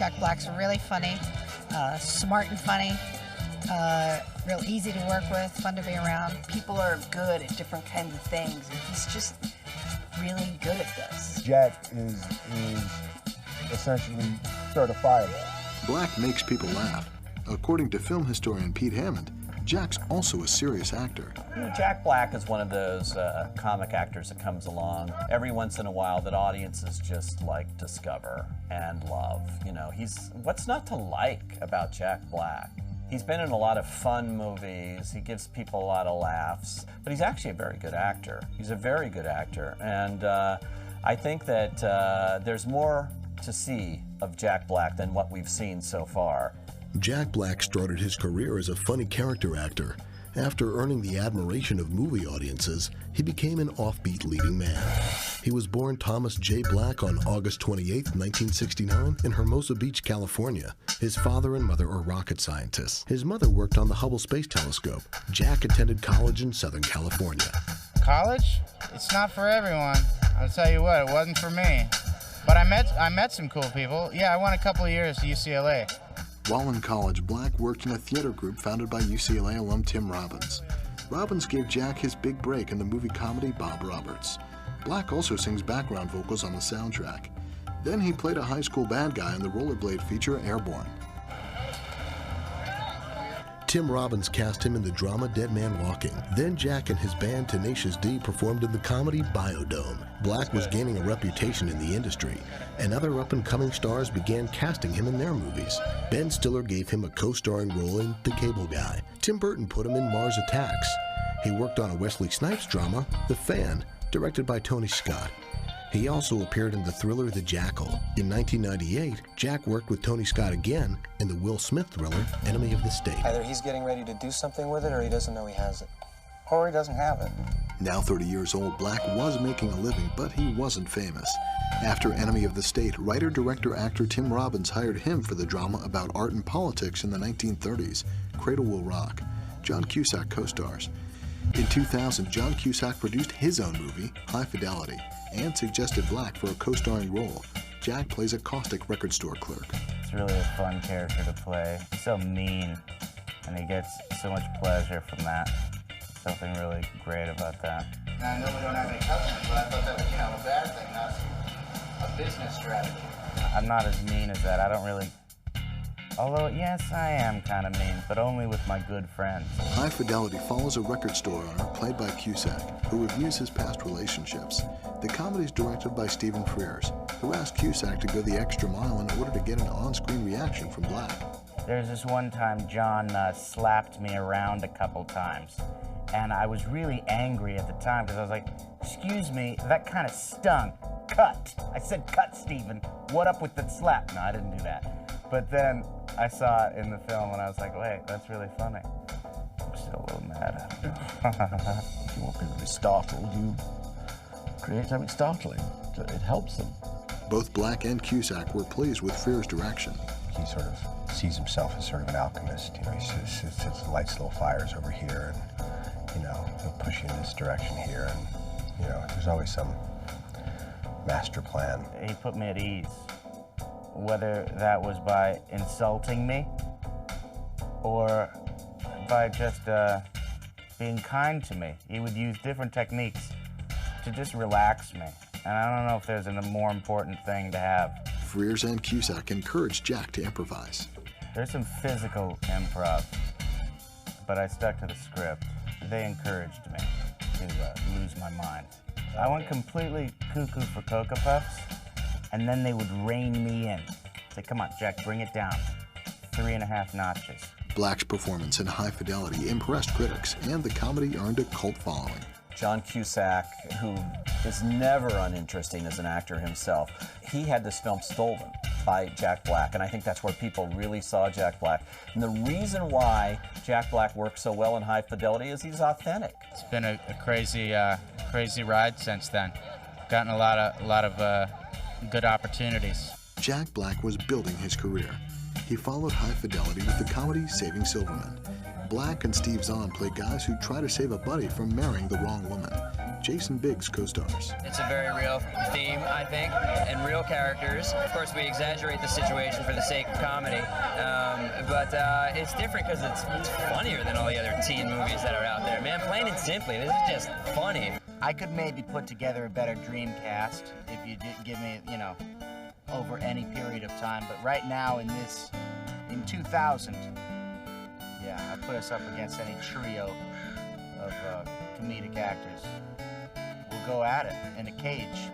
Jack Black's really funny, smart and funny, real easy to work with, fun to be around. People are good at different kinds of things, and he's just really good at this. Jack is essentially certifiable. Black makes people laugh. According to film historian Pete Hammond, Jack's also a serious actor. Jack Black is one of those comic actors that comes along every once in a while that audiences just like discover and love. You know, what's not to like about Jack Black? He's been in a lot of fun movies, he gives people a lot of laughs, but he's actually a very good actor. He's a very good actor, and I think that there's more to see of Jack Black than what we've seen so far. Jack Black started his career as a funny character actor. After earning the admiration of movie audiences, he became an offbeat leading man. He was born Thomas J. Black on August 28, 1969, in Hermosa Beach, California. His father and mother are rocket scientists. His mother worked on the Hubble Space Telescope. Jack attended college in Southern California. College? It's not for everyone. I'll tell you what, it wasn't for me. But I met some cool people. Yeah, I went a couple of years to UCLA. While in college, Black worked in a theater group founded by UCLA alum Tim Robbins. Robbins gave Jack his big break in the movie comedy Bob Roberts. Black also sings background vocals on the soundtrack. Then he played a high school bad guy in the rollerblade feature Airborne. Tim Robbins cast him in the drama Dead Man Walking. Then Jack and his band Tenacious D performed in the comedy Biodome. Black was gaining a reputation in the industry, and other up-and-coming stars began casting him in their movies. Ben Stiller gave him a co-starring role in The Cable Guy. Tim Burton put him in Mars Attacks. He worked on a Wesley Snipes drama, The Fan, directed by Tony Scott. He also appeared in the thriller The Jackal. In 1998, Jack worked with Tony Scott again in the Will Smith thriller Enemy of the State. Either he's getting ready to do something with it, or he doesn't know he has it. Or he doesn't have it. Now 30 years old, Black was making a living, but he wasn't famous. After Enemy of the State, writer, director, actor Tim Robbins hired him for the drama about art and politics in the 1930s, Cradle Will Rock. John Cusack co-stars. In 2000, John Cusack produced his own movie, High Fidelity, and suggested Black for a co-starring role. Jack plays a caustic record store clerk. It's really a fun character to play. He's so mean, and he gets so much pleasure from that. Something really great about that. Now, I know we don't have any customers, but I thought that was, a bad thing, not a business strategy. I'm not as mean as that. I don't really... Although, yes, I am kind of mean, but only with my good friends. High Fidelity follows a record store owner, played by Cusack, who reviews his past relationships. The comedy is directed by Stephen Frears, who asked Cusack to go the extra mile in order to get an on-screen reaction from Black. There's this one time John slapped me around a couple times, and I was really angry at the time because I was like, excuse me, that kind of stung. Cut. I said, cut, Stephen. What up with the slap? No, I didn't do that. But then I saw it in the film and I was like, wait, that's really funny. I'm still a little mad at it. If you want people to be startled, you create something startling. It helps them. Both Black and Cusack were pleased with Frears' direction. He sort of sees himself as sort of an alchemist. He lights little fires over here, and he'll push you in this direction here, and there's always some master plan. He put me at ease. Whether that was by insulting me or by just being kind to me. He would use different techniques to just relax me. And I don't know if there's a more important thing to have. Frears and Cusack encouraged Jack to improvise. There's some physical improv, but I stuck to the script. They encouraged me to lose my mind. I went completely cuckoo for Cocoa Puffs, and then they would rein me in. Say, come on, Jack, bring it down. 3.5 notches. Black's performance in High Fidelity impressed critics, and the comedy earned a cult following. John Cusack, who is never uninteresting as an actor himself, he had this film stolen by Jack Black, and I think that's where people really saw Jack Black. And the reason why Jack Black works so well in High Fidelity is he's authentic. It's been a crazy ride since then. Gotten a lot of good opportunities. Jack Black was building his career. He followed High Fidelity with the comedy Saving Silverman. Black and Steve Zahn play guys who try to save a buddy from marrying the wrong woman. Jason Biggs co-stars. It's a very real theme, I think, and real characters. Of course, we exaggerate the situation for the sake of comedy, but it's different because it's funnier than all the other teen movies that are out there. Man, plain and simply, this is just funny. I could maybe put together a better dream cast if you did give me, over any period of time. But right now in 2000, yeah, I put us up against any trio of comedic actors. We'll go at it in a cage.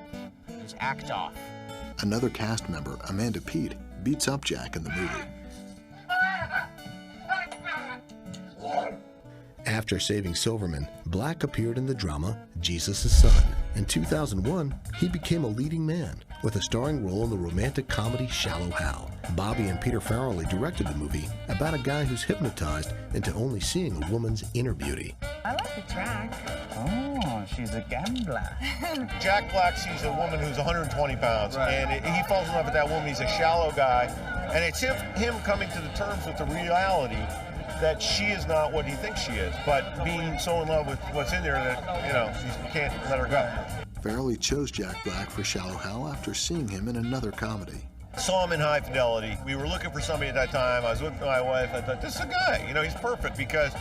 Just act off. Another cast member, Amanda Peet, beats up Jack in the movie. After saving Silverman, Black appeared in the drama Jesus' Son. In 2001, he became a leading man with a starring role in the romantic comedy Shallow Hal. Bobby and Peter Farrelly directed the movie about a guy who's hypnotized into only seeing a woman's inner beauty. I like the track. Oh, she's a gambler. Jack Black sees a woman who's 120 pounds, and he falls in love with that woman. He's a shallow guy, and it's him coming to the terms with the reality that she is not what he thinks she is, but being so in love with what's in there that, you can't let her go. Farrelly chose Jack Black for Shallow Hal after seeing him in another comedy. Saw him in High Fidelity. We were looking for somebody at that time. I was with my wife. I thought, this is a guy. He's perfect because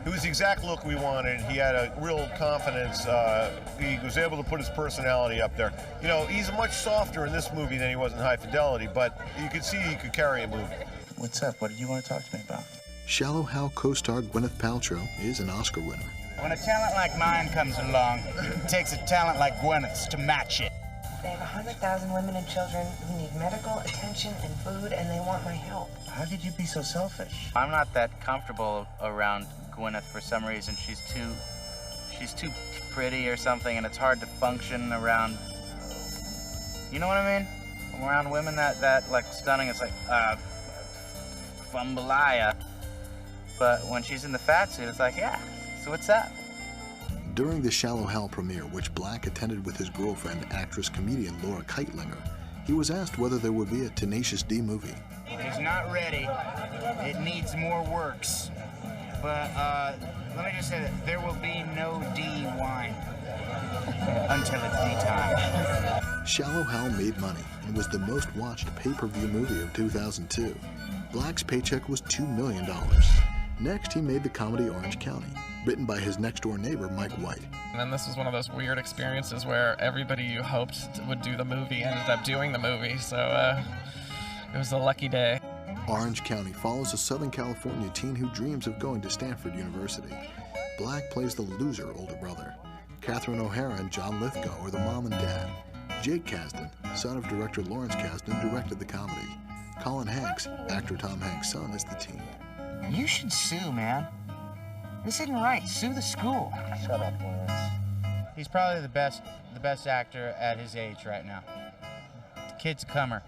it was the exact look we wanted. He had a real confidence. He was able to put his personality up there. He's much softer in this movie than he was in High Fidelity, but you could see he could carry a movie. What's up? What did you want to talk to me about? Shallow Hal co-star Gwyneth Paltrow is an Oscar winner. When a talent like mine comes along, it takes a talent like Gwyneth's to match it. They have 100,000 women and children who need medical attention and food, and they want my help. How could you be so selfish? I'm not that comfortable around Gwyneth for some reason. She's too pretty or something, and it's hard to function around. You know what I mean? Around women that like stunning, it's like Fumbalaya. But when she's in the fat suit, it's like, yeah. So what's that? During the Shallow Hal premiere, which Black attended with his girlfriend, actress-comedian Laura Keitlinger, he was asked whether there would be a Tenacious D movie. It is not ready. It needs more works. But let me just say that there will be no D wine until it's D time. Shallow Hal made money and was the most watched pay-per-view movie of 2002. Black's paycheck was $2 million. Next, he made the comedy Orange County, written by his next-door neighbor, Mike White. And then this was one of those weird experiences where everybody you hoped would do the movie ended up doing the movie, so it was a lucky day. Orange County follows a Southern California teen who dreams of going to Stanford University. Black plays the loser older brother. Catherine O'Hara and John Lithgow are the mom and dad. Jake Kasdan, son of director Lawrence Kasdan, directed the comedy. Colin Hanks, actor Tom Hanks' son, is the teen. You should sue, man. This isn't right. Sue the school. Shut up, Lawrence. He's probably the best actor at his age right now. The kid's a comer.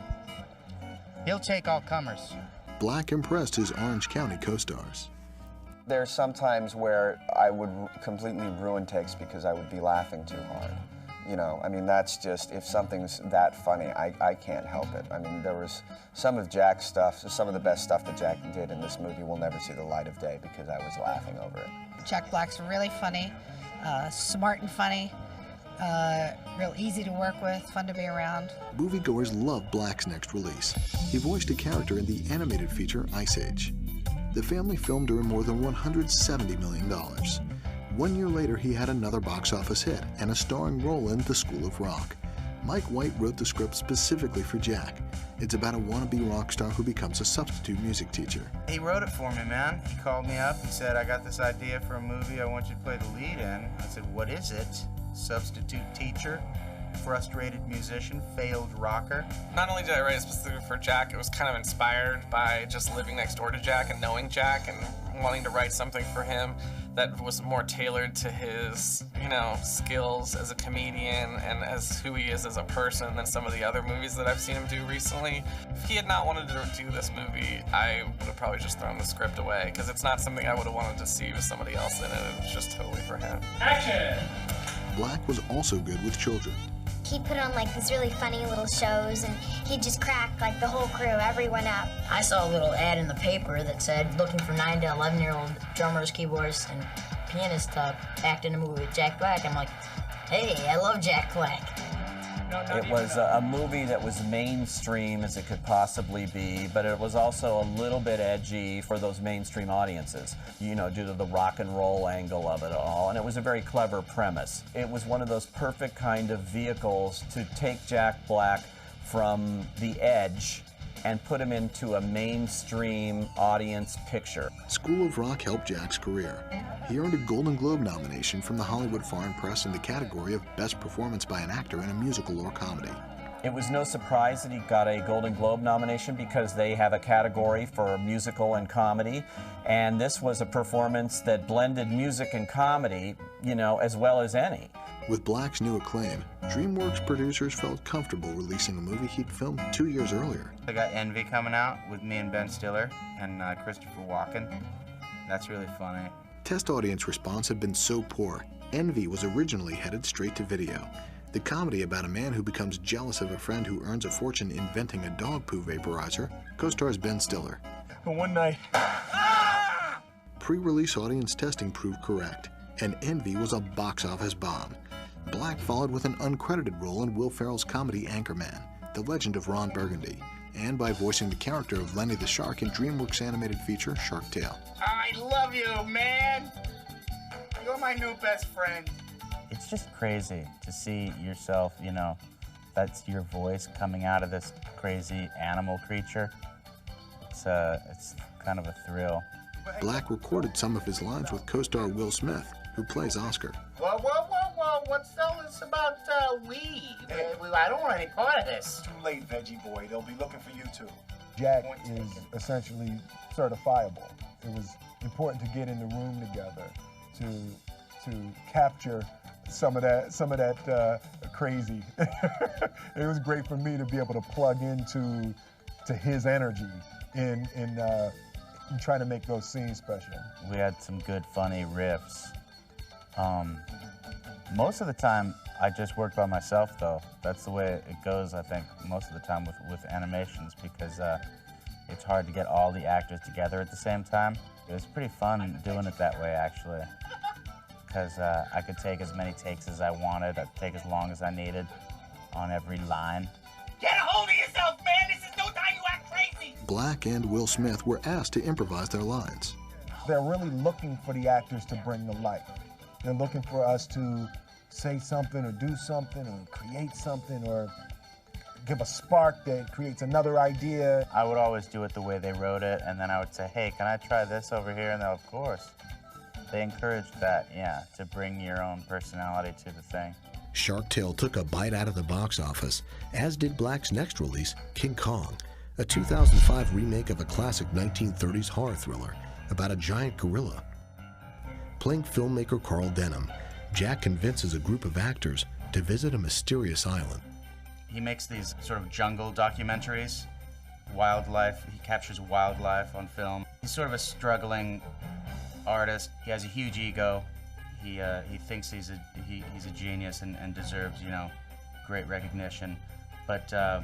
He'll take all comers. Black impressed his Orange County co-stars. There's some times where I would completely ruin takes because I would be laughing too hard. That's just, if something's that funny, I can't help it. There was some of Jack's stuff, some of the best stuff that Jack did in this movie will never see the light of day because I was laughing over it. Jack Black's really funny, smart and funny, real easy to work with, fun to be around. Moviegoers love Black's next release. He voiced a character in the animated feature Ice Age. The family filmed to earn more than $170 million. 1 year later, he had another box office hit and a starring role in The School of Rock. Mike White wrote the script specifically for Jack. It's about a wannabe rock star who becomes a substitute music teacher. He wrote it for me, man. He called me up. He said, I got this idea for a movie I want you to play the lead in. I said, what is it? Substitute teacher, frustrated musician, failed rocker. Not only did I write it specifically for Jack, it was kind of inspired by just living next door to Jack and knowing Jack and wanting to write something for him that was more tailored to his, skills as a comedian and as who he is as a person than some of the other movies that I've seen him do recently. If he had not wanted to do this movie, I would have probably just thrown the script away because it's not something I would have wanted to see with somebody else in it. It was just totally for him. Action! Black was also good with children. He put on these really funny little shows, and he'd just crack the whole crew, everyone up. I saw a little ad in the paper that said looking for 9 to 11-year-old drummers, keyboardists, and pianist to act in a movie with Jack Black. I'm like, hey, I love Jack Black. It was a movie that was mainstream as it could possibly be, but it was also a little bit edgy for those mainstream audiences, you know, due to the rock and roll angle of it all. And it was a very clever premise. It was one of those perfect kind of vehicles to take Jack Black from the edge and put him into a mainstream audience picture. School of Rock helped Jack's career. He earned a Golden Globe nomination from the Hollywood Foreign Press in the category of Best Performance by an Actor in a Musical or Comedy. It was no surprise that he got a Golden Globe nomination because they have a category for musical and comedy, and this was a performance that blended music and comedy, you know, as well as any. With Black's new acclaim, DreamWorks producers felt comfortable releasing a movie he'd filmed 2 years earlier. I got Envy coming out with me and Ben Stiller and Christopher Walken. That's really funny. Test audience response had been so poor, Envy was originally headed straight to video. The comedy about a man who becomes jealous of a friend who earns a fortune inventing a dog poo vaporizer co-stars Ben Stiller. One night. Pre-release audience testing proved correct, and Envy was a box office bomb. Black followed with an uncredited role in Will Ferrell's comedy Anchorman, The Legend of Ron Burgundy, and by voicing the character of Lenny the Shark in DreamWorks' animated feature Shark Tale. I love you, man. You're my new best friend. It's just crazy to see yourself, you know, that's your voice coming out of this crazy animal creature. It's kind of a thrill. Black recorded some of his lines with co-star Will Smith, who plays Oscar. Whoa, whoa, whoa, whoa, what's all this about weed? I don't want any part of this. Too late, veggie boy. They'll be looking for you too. Jack is essentially certifiable. It was important to get in the room together to capture some of that crazy. It was great for me to be able to plug into his energy in trying to make those scenes special. We had some good, funny riffs. Most of the time, I just work by myself, though. That's the way it goes, I think, most of the time with animations, because it's hard to get all the actors together at the same time. It was pretty fun doing it that way, actually, because I could take as many takes as I wanted. I could take as long as I needed on every line. Get a hold of yourself, man! This is no time you act crazy! Black and Will Smith were asked to improvise their lines. They're really looking for the actors to bring to life. They're looking for us to say something or do something or create something or give a spark that creates another idea. I would always do it the way they wrote it, and then I would say, hey, can I try this over here? And they'll, of course. They encouraged that, yeah, to bring your own personality to the thing. Shark Tale took a bite out of the box office, as did Black's next release, King Kong, a 2005 remake of a classic 1930s horror thriller about a giant gorilla. Playing filmmaker Carl Denham, Jack convinces a group of actors to visit a mysterious island. He makes these sort of jungle documentaries, wildlife. He captures wildlife on film. He's sort of a struggling artist. He has a huge ego. He thinks he's a genius and deserves, you know, great recognition. But the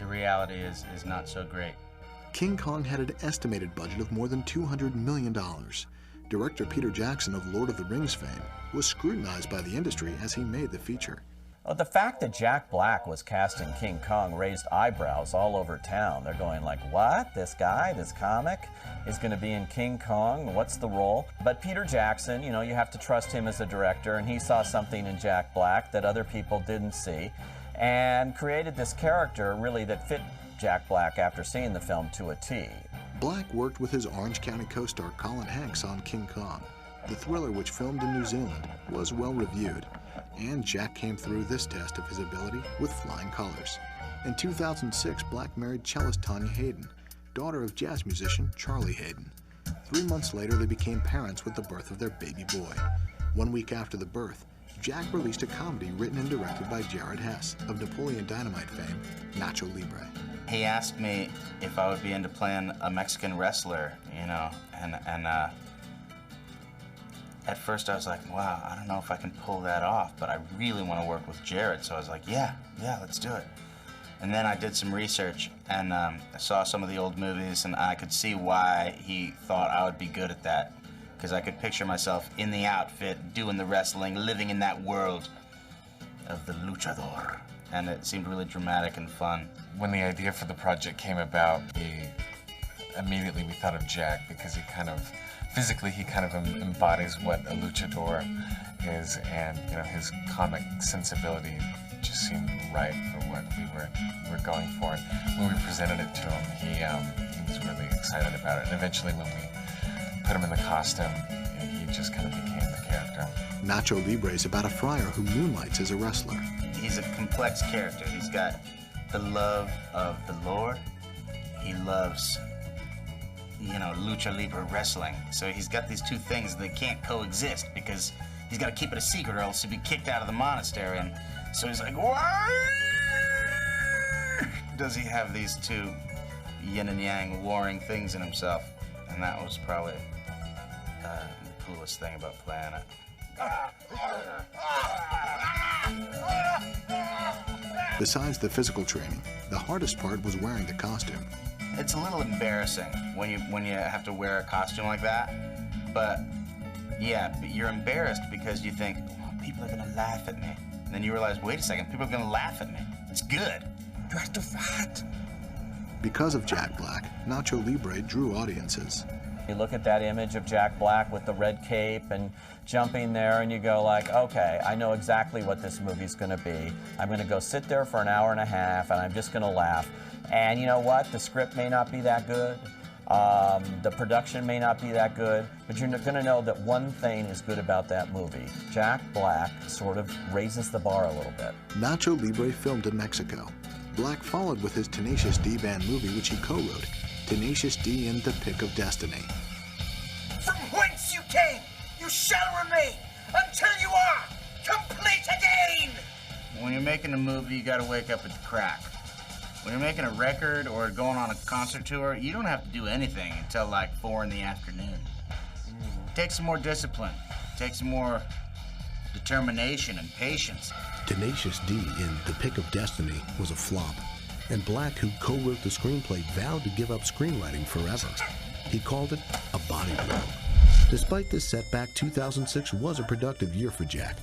reality is not so great. King Kong had an estimated budget of more than $200 million. Director Peter Jackson of Lord of the Rings fame was scrutinized by the industry as he made the feature. Well, the fact that Jack Black was cast in King Kong raised eyebrows all over town. They're going like, what? This guy, this comic, is going to be in King Kong? What's the role? But Peter Jackson, you know, you have to trust him as a director, and he saw something in Jack Black that other people didn't see, and created this character, really, that fit Jack Black after seeing the film to a T. Black worked with his Orange County co-star Colin Hanks on King Kong. The thriller, which filmed in New Zealand, was well reviewed, and Jack came through this test of his ability with flying colors. In 2006, Black married cellist Tanya Hayden, daughter of jazz musician Charlie Hayden. 3 months later, they became parents with the birth of their baby boy. 1 week after the birth, Jack released a comedy written and directed by Jared Hess of Napoleon Dynamite fame, Nacho Libre. He asked me if I would be into playing a Mexican wrestler, you know, and at first I was like, wow, I don't know if I can pull that off, but I really want to work with Jared, so I was like, yeah, let's do it. And then I did some research, and I saw some of the old movies, and I could see why he thought I would be good at that. because I could picture myself in the outfit, doing the wrestling, living in that world of the luchador. And it seemed really dramatic and fun. When the idea for the project came about, immediately we thought of Jack because he kind of, physically, he kind of embodies what a luchador is, and you know, his comic sensibility just seemed right for what we were going for. And when we presented it to him, he was really excited about it. And eventually, when we put him in the costume, he just kind of became the character. Nacho Libre is about a friar who moonlights as a wrestler. He's a complex character. He's got the love of the Lord. He loves, you know, lucha libre wrestling. So he's got these two things that can't coexist because he's got to keep it a secret or else he'll be kicked out of the monastery. And so he's like, why does he have these two yin and yang warring things in himself? And that was probably the coolest thing about playing it. Besides the physical training, the hardest part was wearing the costume. It's a little embarrassing when you have to wear a costume like that, but yeah, but you're embarrassed because you think, oh, people are gonna laugh at me. And then you realize, wait a second, people are gonna laugh at me. It's good. You are too fat. Because of Jack Black, Nacho Libre drew audiences. You look at that image of Jack Black with the red cape and jumping there, and you go like, okay, I know exactly what this movie's gonna be. I'm gonna go sit there for an hour and a half, and I'm just gonna laugh. And you know what? The script may not be that good. The production may not be that good, but you're gonna know that one thing is good about that movie. Jack Black sort of raises the bar a little bit. Nacho Libre filmed in Mexico. Black followed with his Tenacious D band movie, which he co-wrote, Tenacious D and the Pick of Destiny. From whence you came, you shall remain until you are complete again! When you're making a movie, you gotta wake up at the crack. When you're making a record or going on a concert tour, you don't have to do anything until like 4 in the afternoon. It takes some more discipline. It takes some more determination and patience. Tenacious D in The Pick of Destiny was a flop, and Black, who co-wrote the screenplay, vowed to give up screenwriting forever. He called it a body blow. Despite this setback, 2006 was a productive year for Jack.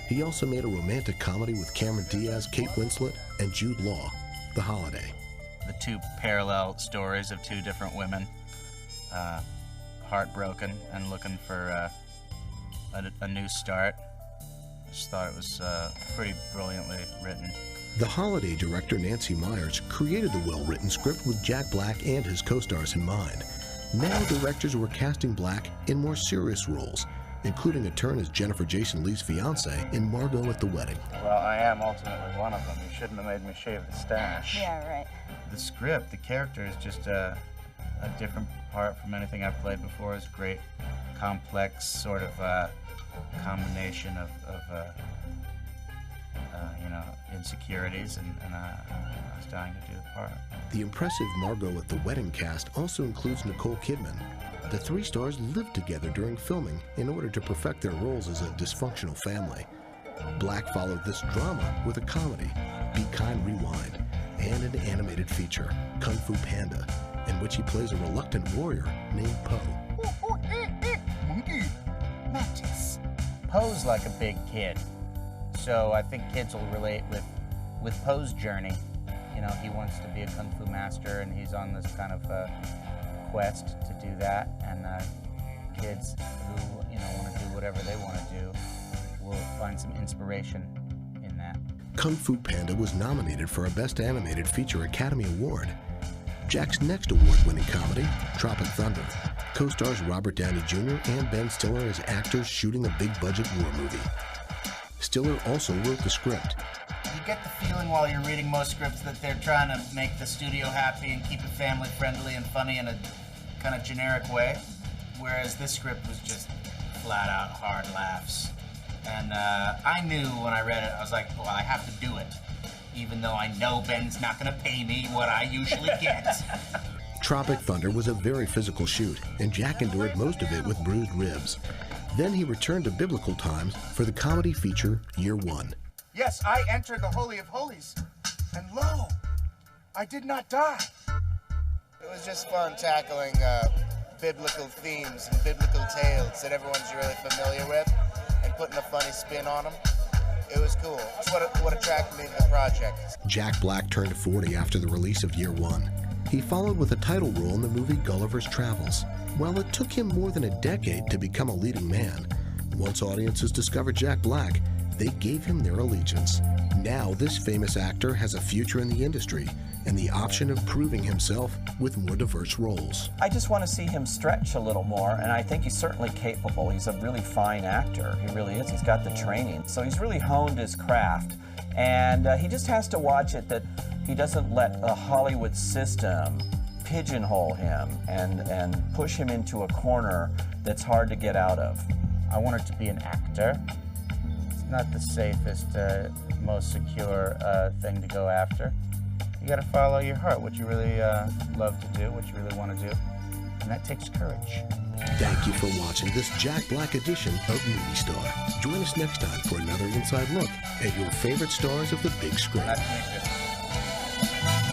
He also made a romantic comedy with Cameron Diaz, Kate Winslet, and Jude Law, The Holiday. The two parallel stories of two different women, heartbroken and looking for a new start. I just thought it was pretty brilliantly written. The Holiday director Nancy Myers created the well-written script with Jack Black and his co-stars in mind. Now directors were casting Black in more serious roles, including a turn as Jennifer Jason Leigh's fiance in Margot at the Wedding. Well, I am ultimately one of them. You shouldn't have made me shave the stash. Yeah, right. The script, the character is just a different part from anything I've played before. It's a great, complex sort of combination of you know, insecurities, and I was dying to do the part. The impressive Margot at the Wedding cast also includes Nicole Kidman. The three stars lived together during filming in order to perfect their roles as a dysfunctional family. Black followed this drama with a comedy, Be Kind, Rewind, and an animated feature, Kung Fu Panda, in which he plays a reluctant warrior named Po. Monkey. Mattis. Poe's like a big kid, so I think kids will relate with Poe's journey. You know, he wants to be a Kung Fu master, and he's on this kind of quest to do that, and kids who, you know, want to do whatever they want to do will find some inspiration in that. Kung Fu Panda was nominated for a Best Animated Feature Academy Award. Jack's next award-winning comedy, Tropic Thunder, co-stars Robert Downey Jr. and Ben Stiller as actors shooting a big-budget war movie. Stiller also wrote the script. You get the feeling while you're reading most scripts that they're trying to make the studio happy and keep it family-friendly and funny in a kind of generic way, whereas this script was just flat-out hard laughs. And I knew when I read it, I was like, well, I have to do it, even though I know Ben's not going to pay me what I usually get. Tropic Thunder was a very physical shoot, and Jack endured most of it with bruised ribs. Then he returned to biblical times for the comedy feature Year One. Yes, I entered the Holy of Holies, and lo, I did not die. It was just fun tackling biblical themes and biblical tales that everyone's really familiar with and putting a funny spin on them. It was cool. It's what attracted me to the project. Jack Black turned 40 after the release of Year One. He followed with a title role in the movie Gulliver's Travels. While it took him more than a decade to become a leading man, once audiences discovered Jack Black, they gave him their allegiance. Now this famous actor has a future in the industry and the option of proving himself with more diverse roles. I just want to see him stretch a little more, and I think he's certainly capable. He's a really fine actor. He really is. He's got the training. So he's really honed his craft, and he just has to watch it that he doesn't let a Hollywood system pigeonhole him and push him into a corner that's hard to get out of. I wanted to be an actor. It's not the safest, most secure thing to go after. You gotta follow your heart, what you really love to do, what you really want to do, and that takes courage. Thank you for watching this Jack Black edition of MovieStar. Join us next time for another inside look at your favorite stars of the big screen. Nice to meet you.